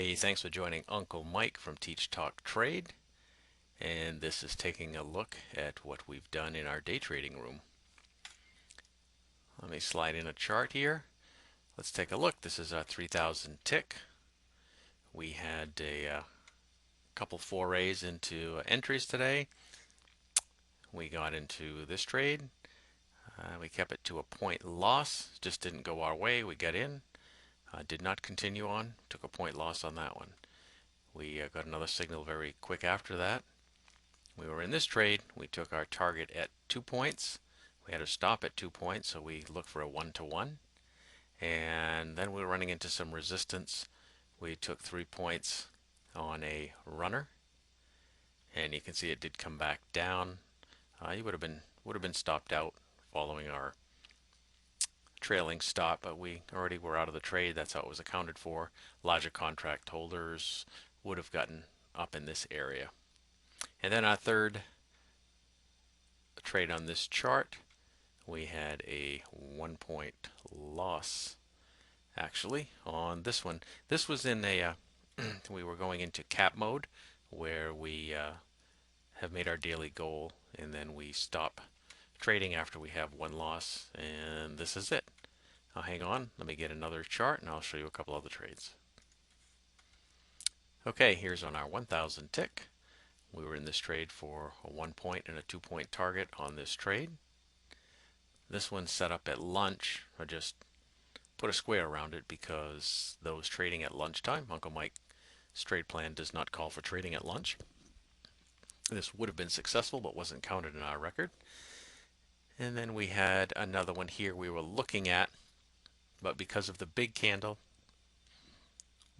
Hey, thanks for joining Uncle Mike from Teach Talk Trade. And this is taking a look at what we've done in our day trading room. Let me slide in a chart here. Let's take a look. This is our 3000 tick. We had a couple forays into entries today. We got into this trade. We kept it to a point loss. Just didn't go our way. We got in. Did not continue on. Took a point loss on that one. We got another signal very quick after that. We were in this trade. We took our target at 2 points. We had a stop at 2 points, so we looked for a 1-to-1. And then we were running into some resistance. We took 3 points on a runner, and you can see it did come back down. You would have been stopped out following our trailing stop, but we already were out of the trade. That's how it was accounted for. Larger contract holders would have gotten up in this area. And then our third trade on this chart, we had a 1 point loss actually on this one. This was in a we were going into cap mode where we have made our daily goal, and then we stop trading after we have one loss, and this is it. Now hang on, let me get another chart and I'll show you a couple other trades. Okay, here's on our 1000 tick. We were in this trade for a 1 point and a 2 point target on this trade. This one's set up at lunch. I just put a square around it because those trading at lunchtime, Uncle Mike's trade plan does not call for trading at lunch. This would have been successful but wasn't counted in our record. And then we had another one here we were looking at, but because of the big candle,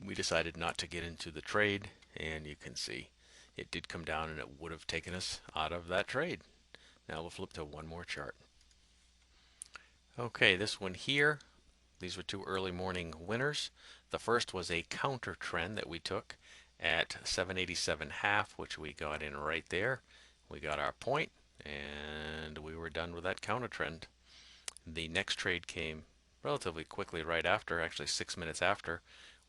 we decided not to get into the trade, and you can see it did come down and it would have taken us out of that trade. Now we'll flip to one more chart. Okay, this one here, these were two early morning winners. The first was a counter trend that we took at 787.5, which we got in right there. We got our point and we were done with that counter trend. The next trade came relatively quickly right after, actually 6 minutes after.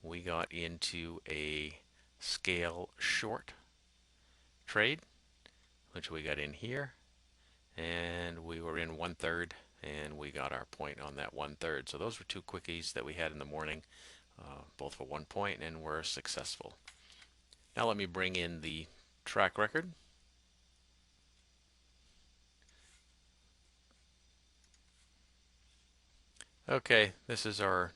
We got into a scale short trade, which we got in here, and we were in 1/3, and we got our point on that 1/3. So those were two quickies that we had in the morning, both for 1 point, and were successful. Now let me bring in the track record. Okay, this is our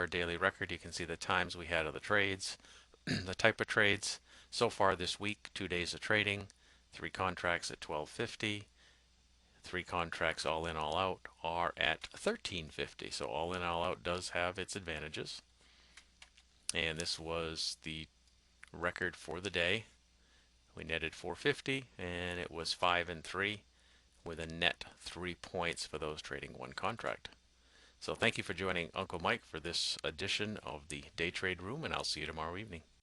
daily record. You can see the times we had of the trades, the type of trades. So far this week, 2 days of trading, 3 contracts at 12.50. 3 contracts all in all out are at 13.50. So all in all out does have its advantages. And this was the record for the day. We netted 450, and it was 5 and 3 with a net 3 points for those trading one contract. So thank you for joining Uncle Mike for this edition of the Day Trade Room, and I'll see you tomorrow evening.